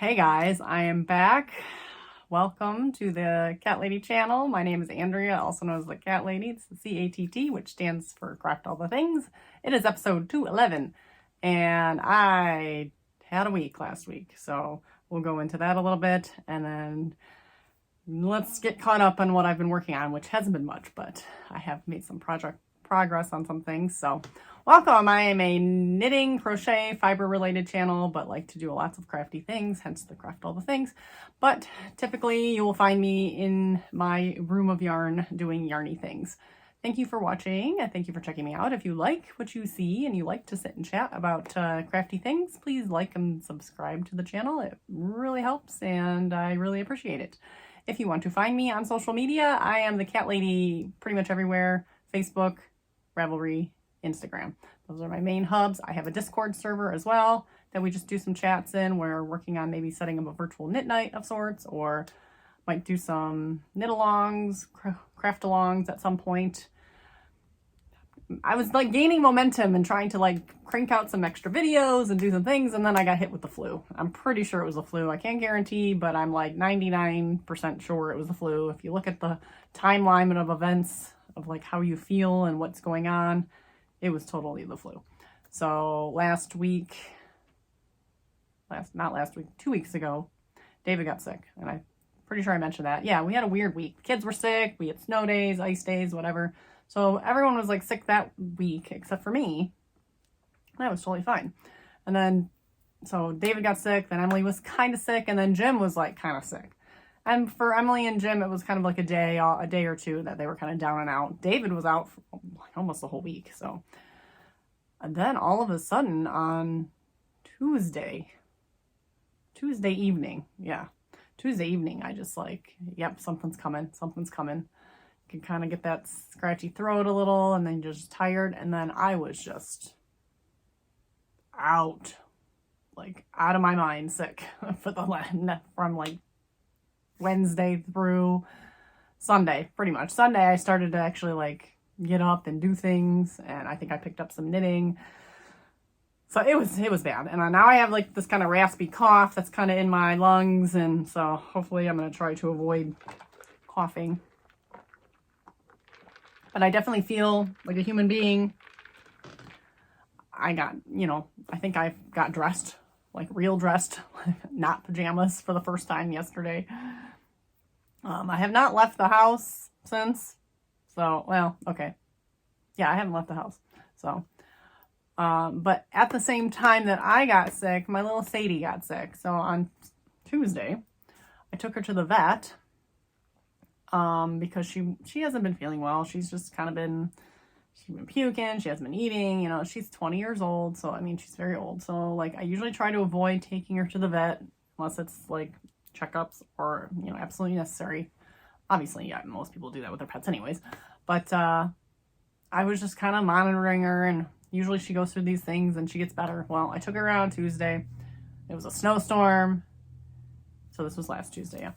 Hey guys, I am back. Welcome to the Cat Lady channel. My name is Andrea, also known as the Cat Lady. It's the CATT, which stands for Craft All the Things. It is episode 211, and I had a week last week, so we'll go into that a little bit, and then let's get caught up on what I've been working on, which hasn't been much, but I have made some progress on some things. So welcome. I am a knitting, crochet, fiber related channel, but like to do lots of crafty things, hence the Craft All the Things. But typically you will find me in my room of yarn doing yarny things. Thank you for watching, and thank you for checking me out. If you like what you see and you like to sit and chat about crafty things, please like and subscribe to the channel. It really helps and I really appreciate it. If you want to find me on social media, I am the Cat Lady pretty much everywhere. Facebook, Ravelry, Instagram. Those are my main hubs. I have a Discord server as well that we just do some chats in. We're working on maybe setting up a virtual knit night of sorts, or might do some knit alongs, craft alongs at some point. I was like gaining momentum and trying to like crank out some extra videos and do some things, and then I got hit with the flu. I'm pretty sure it was the flu. I can't guarantee, but I'm like 99% sure it was the flu. If you look at the timeline of events of like how you feel and what's going on, it was totally the flu. So not last week, 2 weeks ago, David got sick, and I'm pretty sure I mentioned that. Yeah, we had a weird week. Kids were sick, we had snow days, ice days, whatever. So everyone was like sick that week except for me. That was totally fine. And then, so David got sick, then Emily was kind of sick, and then Jim was like kind of sick. And for Emily and Jim, it was kind of like a day or two that they were kind of down and out. David was out for almost the whole week. So, and then all of a sudden on Tuesday evening, I just like, yep, something's coming. You can kind of get that scratchy throat a little, and then you're just tired. And then I was just out of my mind sick for from like Wednesday through Sunday, pretty much. Sunday I started to actually like get up and do things, and I think I picked up some knitting. So it was bad. And now I have like this kind of raspy cough that's kind of in my lungs, and so hopefully I'm going to try to avoid coughing. But I definitely feel like a human being. I think I got dressed, like real dressed, not pajamas, for the first time yesterday. I have not left the house since. So, well, okay. Yeah, I haven't left the house. So, but at the same time that I got sick, my little Sadie got sick. So on Tuesday, I took her to the vet, because she hasn't been feeling well. She's just kind of been, she's been puking. She hasn't been eating, she's 20 years old. So, I mean, she's very old. So like, I usually try to avoid taking her to the vet unless it's like checkups or, absolutely necessary. Obviously, yeah, most people do that with their pets anyways. But, I was just kind of monitoring her, and usually she goes through these things and she gets better. Well, I took her out on Tuesday. It was a snowstorm. So this was last Tuesday, yeah.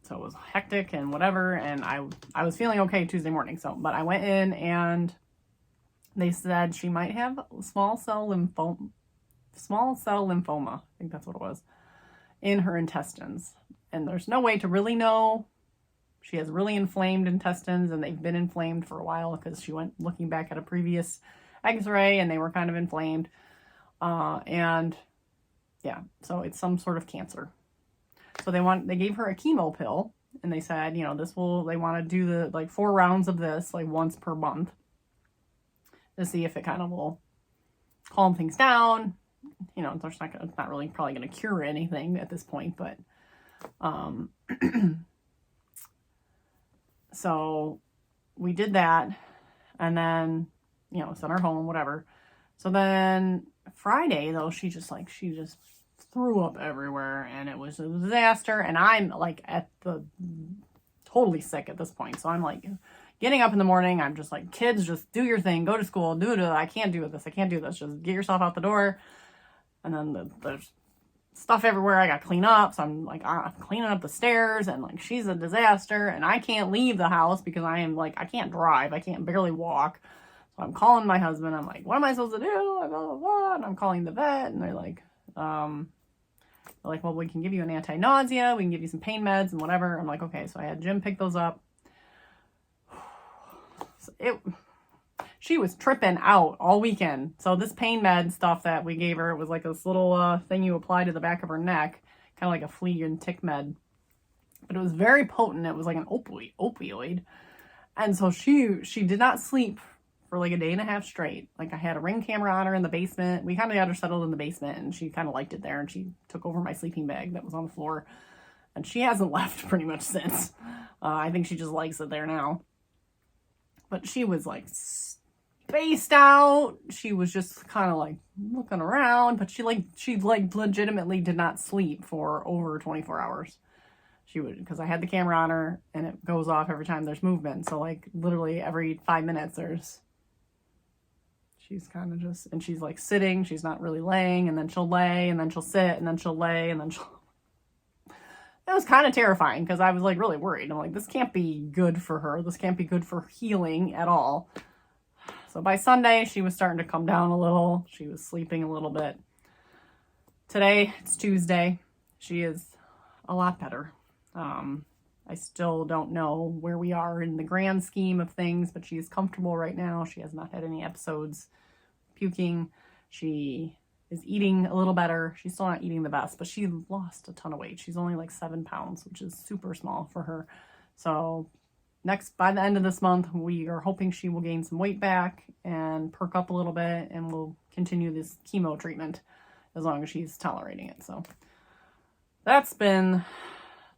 So it was hectic and whatever, and I was feeling okay Tuesday morning. So, but I went in and they said she might have small cell lymphoma. I think that's what it was, in her intestines. And there's no way to really know. She has really inflamed intestines, and they've been inflamed for a while because she went looking back at a previous x-ray and they were kind of inflamed. And yeah, so it's some sort of cancer. So they gave her a chemo pill, and they said, they want to do the like 4 rounds of this like once per month to see if it kind of will calm things down. It's not really probably going to cure anything at this point, but so we did that, and then, sent her home, whatever. So then Friday though, she just threw up everywhere, and it was a disaster. And I'm like totally sick at this point. So I'm like getting up in the morning. I'm just like, kids, just do your thing, go to school, I can't do this. Just get yourself out the door. And then there's stuff everywhere I got to clean up. So I'm like, cleaning up the stairs, and like, she's a disaster, and I can't leave the house because I am like, I can't drive. I can't barely walk. So I'm calling my husband. I'm like, what am I supposed to do? Blah, blah, blah. And I'm calling the vet, and they're like, They're like, well, we can give you an anti-nausea, we can give you some pain meds and whatever. I'm like, okay. So I had Jim pick those up. She was tripping out all weekend. So this pain med stuff that we gave her, it was like this little thing you apply to the back of her neck, kind of like a flea and tick med. But it was very potent. It was like an opioid. And so she did not sleep for like a day and a half straight. Like I had a Ring camera on her in the basement. We kind of got her settled in the basement and she kind of liked it there. And she took over my sleeping bag that was on the floor. And she hasn't left pretty much since. I think she just likes it there now. But she was like spaced out. She was just kind of like looking around. But she legitimately did not sleep for over 24 hours. She would, because I had the camera on her and it goes off every time there's movement. So like literally every 5 minutes she's kind of just, and she's like sitting, she's not really laying, and then she'll lay, and then she'll sit, and then she'll lay, and then she'll, it was kind of terrifying because I was like really worried. I'm like, this can't be good for her. This can't be good for healing at all. So by Sunday, she was starting to come down a little. She was sleeping a little bit. Today, it's Tuesday. She is a lot better. I still don't know where we are in the grand scheme of things, but she's comfortable right now. She has not had any episodes puking. She is eating a little better. She's still not eating the best, but she lost a ton of weight. She's only like 7 pounds, which is super small for her. So by the end of this month, we are hoping she will gain some weight back and perk up a little bit, and we'll continue this chemo treatment as long as she's tolerating it. So that's been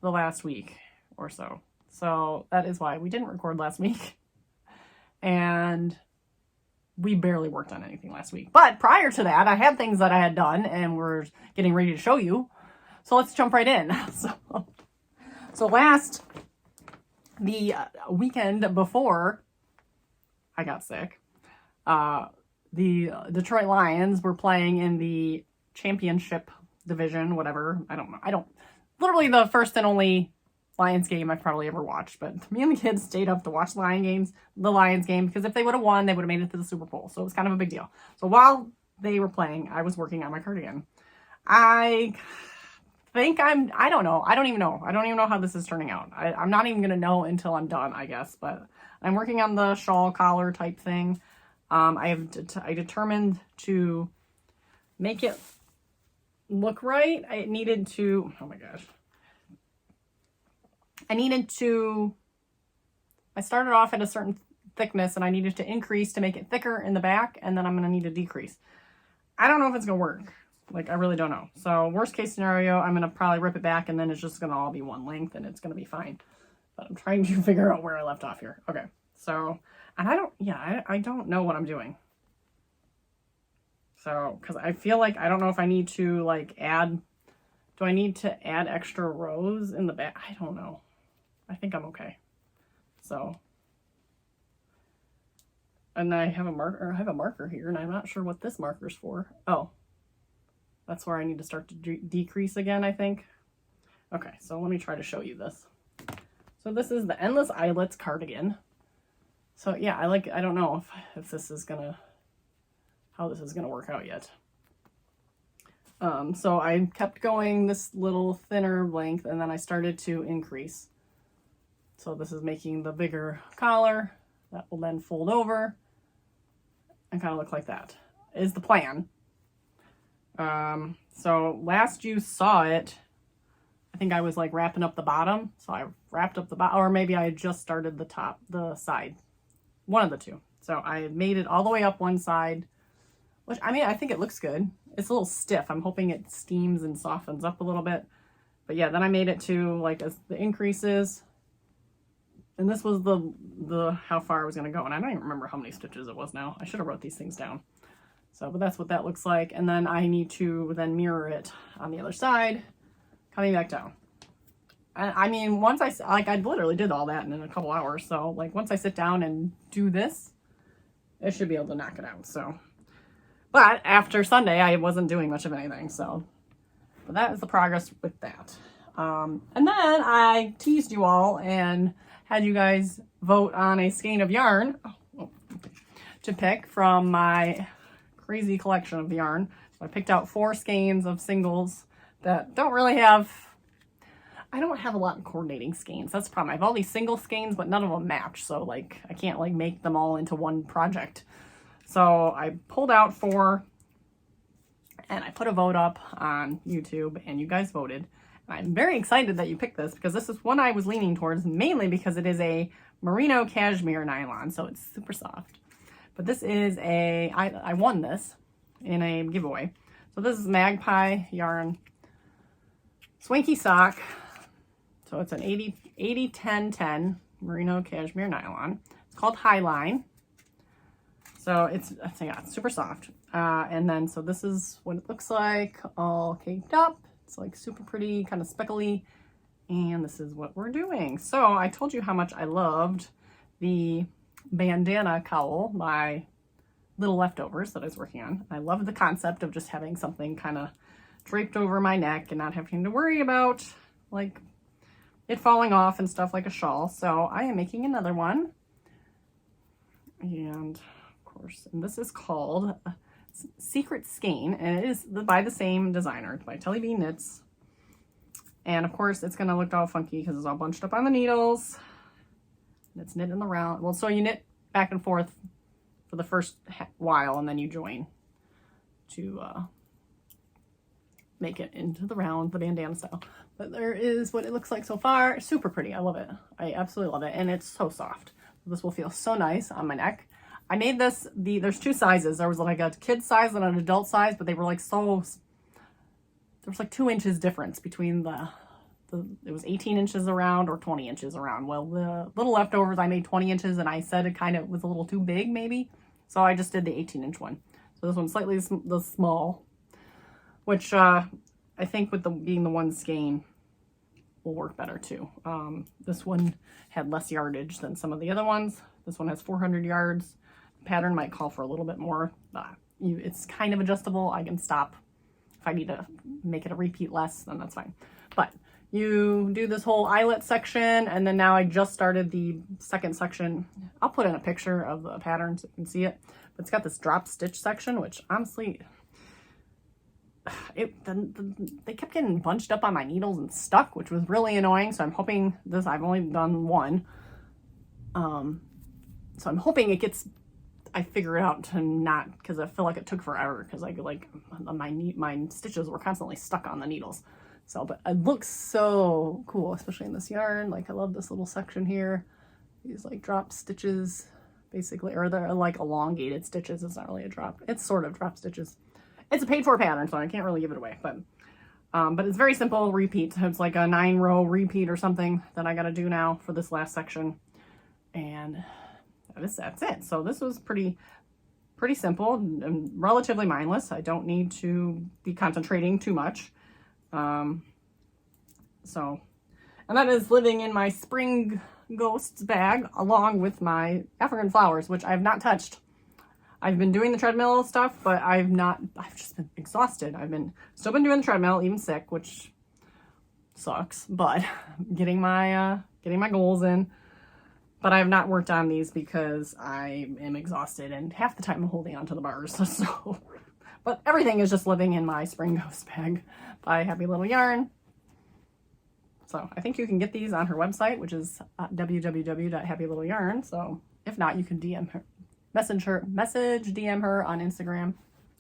the last week or so. So that is why we didn't record last week. And we barely worked on anything last week. But prior to that, I had things that I had done and we're getting ready to show you. So let's jump right in. So the weekend before I got sick, the Detroit Lions were playing in the championship division, whatever. I don't know. Literally the first and only Lions game I've probably ever watched, but me and the kids stayed up to watch the Lions game, because if they would have won, they would have made it to the Super Bowl. So it was kind of a big deal. So while they were playing, I was working on my cardigan. I don't know. I don't even know how this is turning out. I'm not even going to know until I'm done, I guess, but I'm working on the shawl collar type thing. I determined to make it look right. I started off at a certain thickness and I needed to increase to make it thicker in the back, and then I'm going to need to decrease. I don't know if it's going to work. Like, I really don't know. So worst case scenario, I'm going to probably rip it back and then it's just going to all be one length and it's going to be fine. But I'm trying to figure out where I left off here. Okay. So, and I don't know what I'm doing. So, because I feel like, I don't know if I need to like do I need to add extra rows in the back? I don't know. I think I'm okay. So, and I have a marker here and I'm not sure what this marker's for. Oh, that's where I need to start to decrease again, I think. Okay, so let me try to show you this. So this is the Endless Eyelets Cardigan. So yeah, I don't know if this is how this is gonna work out yet. So I kept going this little thinner length and then I started to increase. So this is making the bigger collar that will then fold over and kind of look like that is the plan. So last you saw it, I think I was like wrapping up the bottom. So I wrapped up the bottom, or maybe I had just started the side, one of the two. So I made it all the way up one side, which, I mean, I think it looks good. It's a little stiff. I'm hoping it steams and softens up a little bit. But yeah, then I made it to like as the increases. And this was the how far I was going to go. And I don't even remember how many stitches it was now. I should have wrote these things down. So, but that's what that looks like. And then I need to then mirror it on the other side, coming back down. I mean, once I literally did all that in a couple hours. So like once I sit down and do this, I should be able to knock it out. So, but after Sunday, I wasn't doing much of anything. So, but that is the progress with that. And then I teased you all and had you guys vote on a skein of yarn to pick from my crazy collection of yarn. So I picked out 4 skeins of singles that don't really have, I don't have a lot of coordinating skeins. That's the problem. I have all these single skeins, but none of them match. So like, I can't like make them all into one project. So I pulled out 4 and I put a vote up on YouTube and you guys voted. And I'm very excited that you picked this because this is one I was leaning towards, mainly because it is a merino cashmere nylon. So it's super soft. But this is I won this in a giveaway. So this is Magpie yarn Swanky sock. So it's an 80-10-10 merino cashmere nylon. It's called Highline. So it's super soft. And then, so this is what it looks like all caked up. It's like super pretty, kind of speckly. And this is what we're doing. So I told you how much I loved the bandana cowl, my little leftovers that I was working on. I love the concept of just having something kind of draped over my neck and not having to worry about like it falling off and stuff like a shawl. So I am making another one. And of course, and this is called Secret Skein, and it is by the same designer, by Telly B Knits. And of course, it's going to look all funky because it's all bunched up on the needles. And it's knit in the round. Well, so you knit back and forth for the first while, and then you join to make it into the round, the bandana style. But there is what it looks like so far. Super pretty. I love it. I absolutely love it. And it's so soft. This will feel so nice on my neck. I made this, there's 2 sizes. There was like a kid size and an adult size, but they were like so, there was like 2 inches difference between it was 18 inches around or 20 inches around. Well, the little leftovers, I made 20 inches and I said it kind of was a little too big maybe. So I just did the 18-inch one. So this one's slightly the small, which I think with being the one skein will work better too. This one had less yardage than some of the other ones. This one has 400 yards. The pattern might call for a little bit more. It's kind of adjustable. I can stop if I need to make it a repeat less, then that's fine. But you do this whole eyelet section, and then now I just started the second section. I'll put in a picture of the pattern so you can see it. But it's got this drop stitch section, which honestly, they kept getting bunched up on my needles and stuck, which was really annoying. So I'm hoping this, I've only done one. So I'm hoping I figure it out to not, because I feel like it took forever because my stitches were constantly stuck on the needles. So, but it looks so cool, especially in this yarn. Like I love this little section here. These like drop stitches, basically, or they're like elongated stitches. It's not really a drop. It's sort of drop stitches. It's a paid for pattern, so I can't really give it away, but it's very simple repeat. It's like a 9-row repeat or something that I got to do now for this last section. And that's it. So this was pretty simple and relatively mindless. I don't need to be concentrating too much. And that is living in my spring ghosts bag along with my African flowers, which I have not touched. I've been doing the treadmill stuff, but I've just been exhausted. Still been doing the treadmill, even sick, which sucks, but getting my goals in. But I have not worked on these because I am exhausted and half the time I'm holding onto the bars. So, but everything is just living in my spring ghost bag by Happy Little Yarn. So I think you can get these on her website, which is www.happylittleyarn. So if not, you can DM her, DM her on Instagram,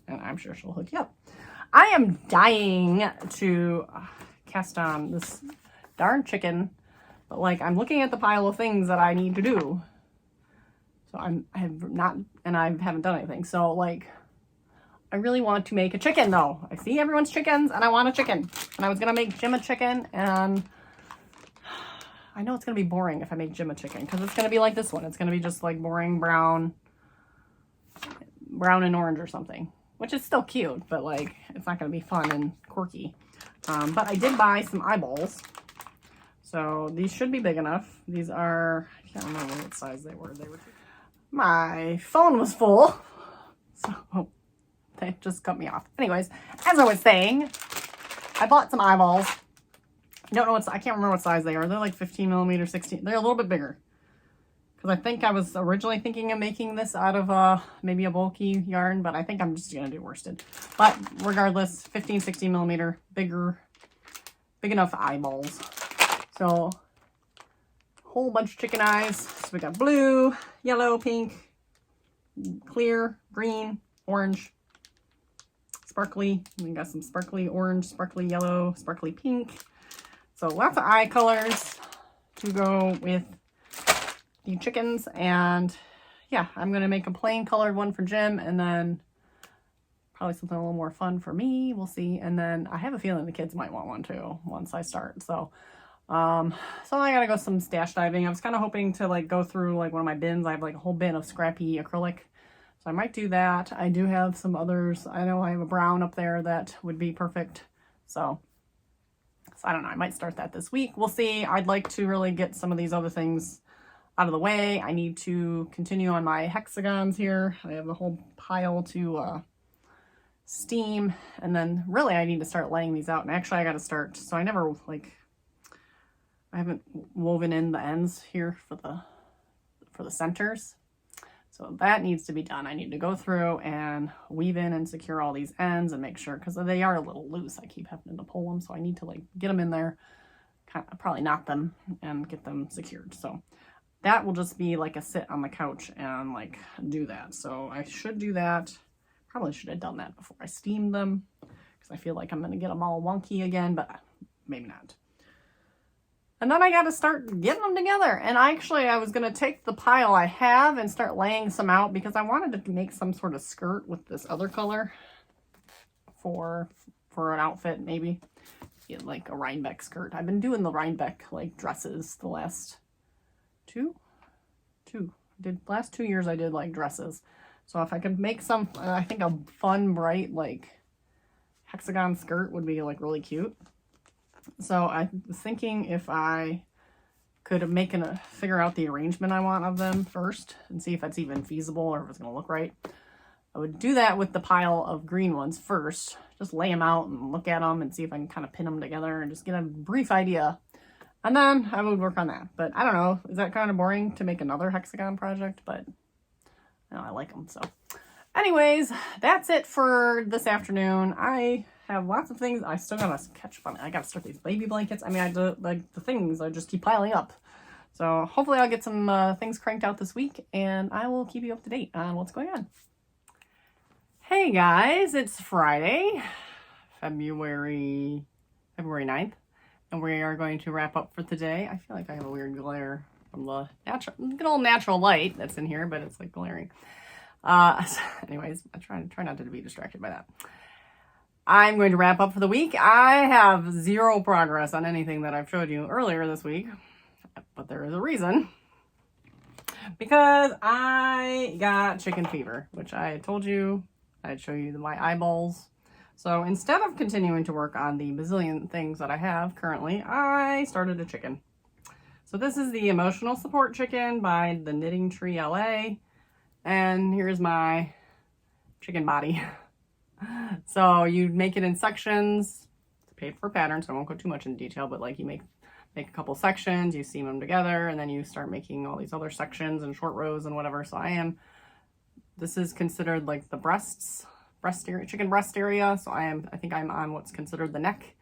and I'm sure she'll hook you up. I am dying to cast on this darn chicken, but like I'm looking at the pile of things that I need to do. So I haven't done anything. So like, I really want to make a chicken though. I see everyone's chickens and I want a chicken. And I was going to make Jim a chicken, and I know it's going to be boring if I make Jim a chicken because it's going to be like this one. It's going to be just like boring brown and orange or something, which is still cute, but like it's not going to be fun and quirky. But I did buy some eyeballs. So these should be big enough. These are, I can't remember what size they were. My phone was full, so they just cut me off. Anyways, as I was saying, I bought some eyeballs. I can't remember what size they are. They're like 15 millimeter, 16. They're a little bit bigger. Because I think I was originally thinking of making this out of maybe a bulky yarn, but I think I'm just going to do worsted. But regardless, 15, 16 millimeter, bigger big enough eyeballs. So whole bunch of chicken eyes. So we got blue, yellow, pink, clear, green, orange, sparkly. We got some sparkly orange, sparkly yellow, sparkly pink. So lots of eye colors to go with the chickens. And yeah, I'm going to make a plain colored one for Jim, and then probably something a little more fun for me. We'll see. And then I have a feeling the kids might want one too once I start. So I gotta go some stash diving. I was kind of hoping to like go through like one of my bins. I have like a whole bin of scrappy acrylic. So I might do that. I do have some others. I know I have a brown up there that would be perfect. So I don't know. I might start that this week. We'll see. I'd like to really get some of these other things out of the way. I need to continue on my hexagons here. I have a whole pile to steam. And then really I need to start laying these out. And actually I got to start. So I never like... I haven't woven in the ends here for the centers. So that needs to be done. I need to go through and weave in and secure all these ends and make sure, because they are a little loose. I keep having to pull them. So I need to like get them in there, kind of probably knot them and get them secured. So that will just be like a sit on the couch and like do that. So I should do that. Probably should have done that before I steamed them, because I feel like I'm going to get them all wonky again, but maybe not. And then I got to start getting them together. And I was going to take the pile I have and start laying some out, because I wanted to make some sort of skirt with this other color for an outfit, maybe. Get like a Rhinebeck skirt. I've been doing the Rhinebeck like dresses the last last 2 years I did like dresses. So if I could make some, I think a fun, bright, like hexagon skirt would be like really cute. So I was thinking if I could figure out the arrangement I want of them first and see if that's even feasible or if it's going to look right. I would do that with the pile of green ones first. Just lay them out and look at them and see if I can kind of pin them together and just get a brief idea. And then I would work on that. But I don't know. Is that kind of boring to make another hexagon project? But no, I like them. So anyways, that's it for this afternoon. I have lots of things. I still gotta catch up on it. I gotta start these baby blankets. I mean, I do like the things. I just keep piling up. So hopefully I'll get some things cranked out this week, and I will keep you up to date on what's going on. Hey guys, it's Friday, February 9th, and we are going to wrap up for today. I feel like I have a weird glare from the good old natural light that's in here, but it's like glaring. Anyways, I try not to be distracted by that. I'm going to wrap up for the week. I have zero progress on anything that I've showed you earlier this week, but there is a reason. Because I got chicken fever, which I told you I'd show you my eyeballs. So instead of continuing to work on the bazillion things that I have currently, I started a chicken. So this is the Emotional Support Chicken by the Knitting Tree LA. And here's my chicken body. So you make it in sections. It's paid for pattern, so I won't go too much in detail, but like you make a couple sections, you seam them together, and then you start making all these other sections and short rows and whatever. So this is considered like the chicken breast area. So I think I'm on what's considered the neck.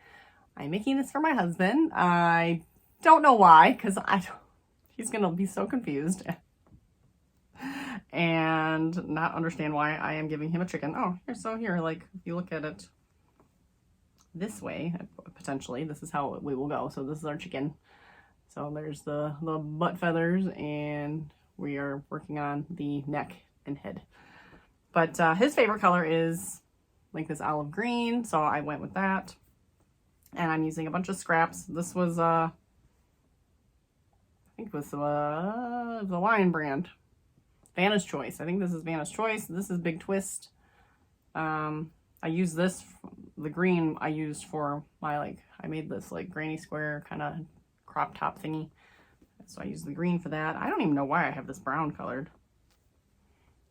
I'm making this for my husband. I don't know why, because he's gonna be so confused and not understand why I am giving him a chicken. Oh, here, like if you look at it this way, potentially, this is how we will go. So this is our chicken. So there's the butt feathers, and we are working on the neck and head. But his favorite color is like this olive green, so I went with that. And I'm using a bunch of scraps. This was I think it was the Lion brand. Vanna's Choice. I think this is Vanna's Choice. This is Big Twist. I use this, the green I used for my, I made this granny square kind of crop top thingy. So I used the green for that. I don't even know why I have this brown colored,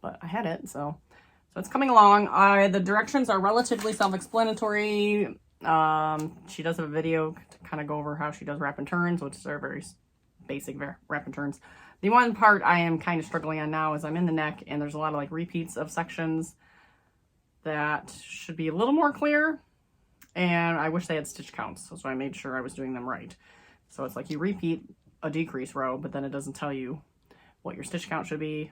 but I had it, so it's coming along. The directions are relatively self-explanatory. She does have a video to kind of go over how she does wrap and turns, which are very basic wrap and turns. The one part I am kind of struggling on now is I'm in the neck, and there's a lot of repeats of sections that should be a little more clear. And I wish they had stitch counts, so I made sure I was doing them right. So it's like you repeat a decrease row, but then it doesn't tell you what your stitch count should be.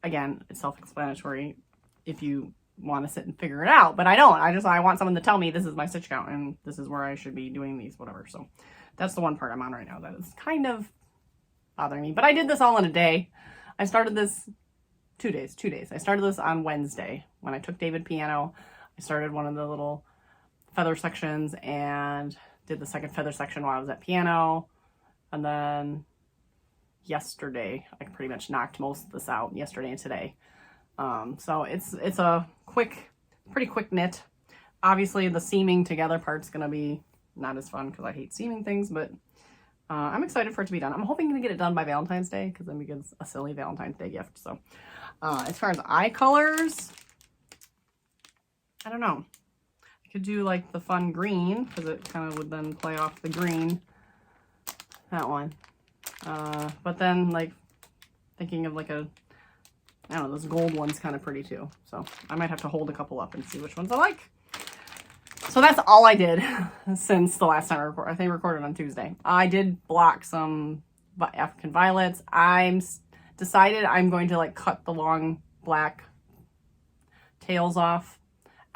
Again, it's self-explanatory if you want to sit and figure it out, but I don't. I want someone to tell me this is my stitch count and this is where I should be doing these, whatever. So that's the one part I'm on right now that is kind of bothering me. But I did this all in a day. I started this 2 days. I started this on Wednesday when I took David piano. I started one of the little feather sections and did the second feather section while I was at piano. And then yesterday, I pretty much knocked most of this out yesterday and today. So it's a pretty quick knit. Obviously the seaming together part's gonna be not as fun because I hate seaming things, but I'm excited for it to be done. I'm hoping to get it done by Valentine's Day because then we get a silly Valentine's Day gift. So as far as eye colors, I don't know. I could do like the fun green because it kind of would then play off the green. That one. But then like thinking of like I don't know, this gold one's kind of pretty too. So I might have to hold a couple up and see which ones I like. So that's all I did since the last time I recorded. I think I recorded on Tuesday. I did block some African violets. Decided I'm going to like cut the long black tails off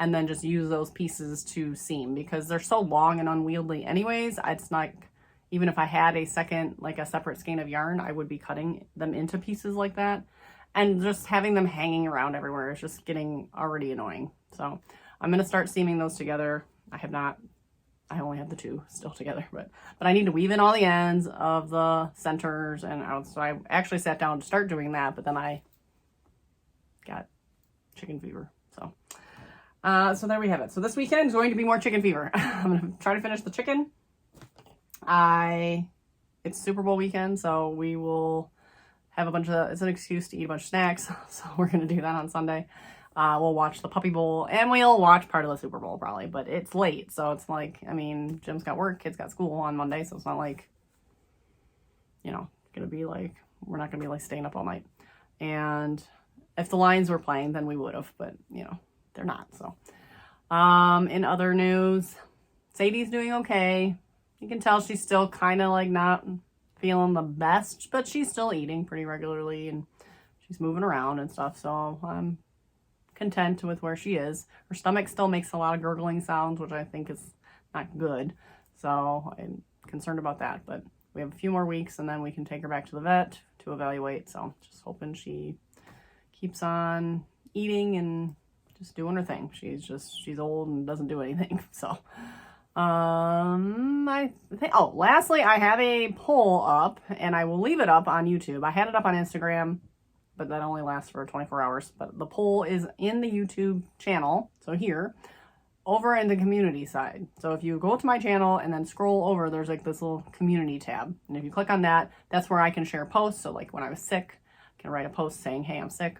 and then just use those pieces to seam because they're so long and unwieldy anyways. It's not, even if I had a separate skein of yarn, I would be cutting them into pieces like that. And just having them hanging around everywhere is just getting already annoying. So I'm going to start seaming those together. I only have the two still together, but I need to weave in all the ends of the centers and out. So I actually sat down to start doing that, but then I got chicken fever. So there we have it. So this weekend is going to be more chicken fever. I'm going to try to finish the chicken. It's Super Bowl weekend, so we will have it's an excuse to eat a bunch of snacks. So we're going to do that on Sunday. We'll watch the Puppy Bowl and we'll watch part of the Super Bowl probably, but it's late. So it's like, I mean, Jim's got work, kids got school on Monday. So it's not like, we're not going to be like staying up all night. And if the Lions were playing, then we would have, but they're not. So, in other news, Sadie's doing okay. You can tell she's still kind of like not feeling the best, but she's still eating pretty regularly and she's moving around and stuff. So I'm content with where she is. Her stomach still makes a lot of gurgling sounds, which I think is not good. So I'm concerned about that, but we have a few more weeks and then we can take her back to the vet to evaluate. So just hoping she keeps on eating and just doing her thing. She's old and doesn't do anything. So, lastly, I have a poll up and I will leave it up on YouTube. I had it up on Instagram, but that only lasts for 24 hours. But the poll is in the YouTube channel. So here, over in the community side. So if you go to my channel and then scroll over, there's like this little community tab. And if you click on that, that's where I can share posts. So like when I was sick, I can write a post saying, hey, I'm sick.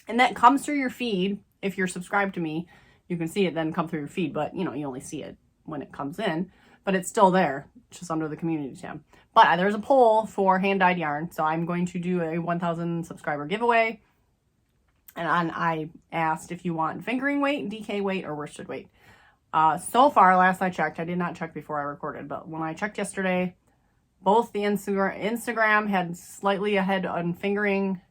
And that comes through your feed. If you're subscribed to me, you can see it then come through your feed, but you only see it when it comes in, but it's still there, just under the community tab. But there's a poll for hand-dyed yarn, so I'm going to do a 1,000 subscriber giveaway. And I asked if you want fingering weight, DK weight, or worsted weight. So far, last I checked, I did not check before I recorded, but when I checked yesterday, both the Instagram had slightly ahead on fingering.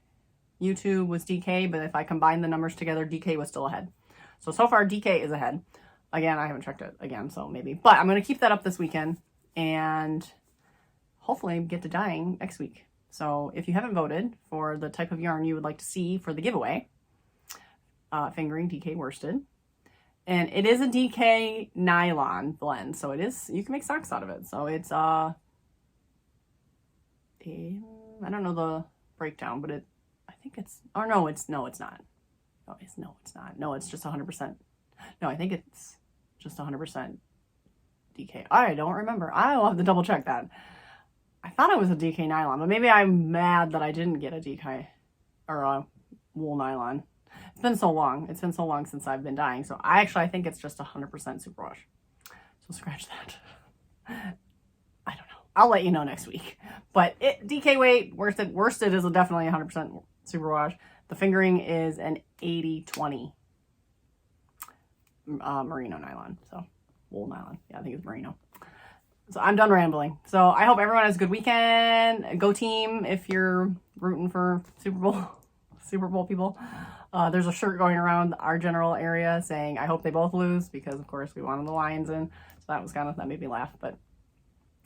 YouTube was DK, but if I combine the numbers together, DK was still ahead. So far, DK is ahead. Again, I haven't checked it again, so maybe. But I'm going to keep that up this weekend and hopefully get to dyeing next week. So if you haven't voted for the type of yarn you would like to see for the giveaway, fingering DK worsted. And it is a DK nylon blend, so it is, you can make socks out of it. So it's, I don't know the breakdown, but I think it's, or no, it's not. Oh, it's not. No, it's just 100%. No, I think it's just 100% DK. I don't remember. I'll have to double check that. I thought it was a DK nylon, but maybe I'm mad that I didn't get a DK or a wool nylon. It's been so long. It's been so long since I've been dyeing. So I think it's just 100% superwash. So scratch that. I don't know. I'll let you know next week. But DK weight, worsted is definitely 100% superwash. The fingering is an 80-20 merino nylon. So wool nylon. Yeah, I think it's merino. So I'm done rambling. So I hope everyone has a good weekend. Go team if you're rooting for Super Bowl people. There's a shirt going around our general area saying, I hope they both lose, because of course we wanted the Lions in. So that made me laugh. But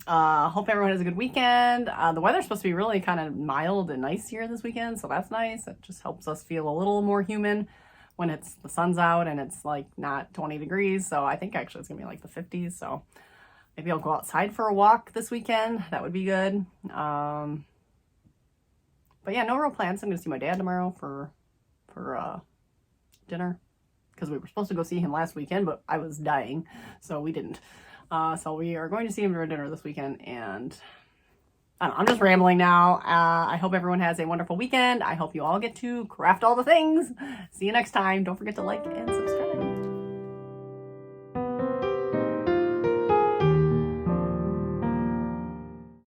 hope everyone has a good weekend. The weather's supposed to be really kind of mild and nice here this weekend, so that's nice. It just helps us feel a little more human when the sun's out and it's like not 20 degrees. So I think actually it's gonna be like the 50s. So maybe I'll go outside for a walk this weekend. That would be good. But yeah, no real plans. I'm gonna see my dad tomorrow for dinner, because we were supposed to go see him last weekend, but I was dying, so we didn't. So we are going to see him for dinner this weekend, and I don't know, I'm just rambling now. I hope everyone has a wonderful weekend. I hope you all get to craft all the things. See you next time. Don't forget to like and subscribe.